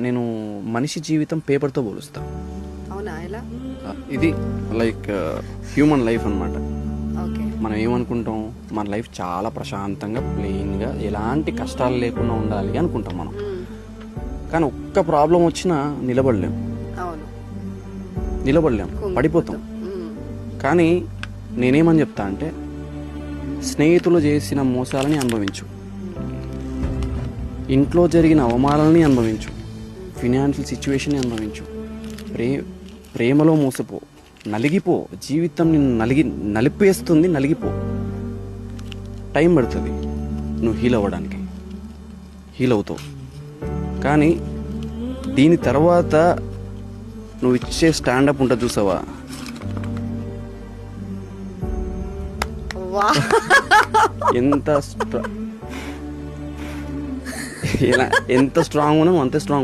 నేను మనిషి జీవితం పేపర్తో పోలుస్తా. అవునా, ఎలా? ఇది లైక్ హ్యూమన్ లైఫ్ అన్నమాట. ఓకే. మనం ఏమనుకుంటాం, మన లైఫ్ చాలా ప్రశాంతంగా ప్లెయిన్గా ఎలాంటి కష్టాలు లేకుండా ఉండాలి అనుకుంటాం మనం. కానీ ఒక్క ప్రాబ్లం వచ్చినా నిలబడలేం, పడిపోతాం. కానీ నేనేమని చెప్తా అంటే, స్నేహితులు చేసిన మోసాలని అనుభవించు, ఇంట్లో జరిగిన అవమానాలని అనుభవించు, ఫినాన్షియల్ సిచ్యువేషన్ని అనుభవించు, ప్రేమలో మోసపో, నలిగిపో. జీవితం నిన్ను నలిపేస్తుంది, నలిగిపో. టైం పడుతుంది నువ్వు హీల్ అవ్వడానికి, హీల్ అవుతావు. కానీ దీని తర్వాత నువ్వు ఇచ్చే స్టాండప్ ఉంటుంది చూసావా, ఎంత స్ట్రాంగ్ ఉన్నావు అంతే స్ట్రాంగ్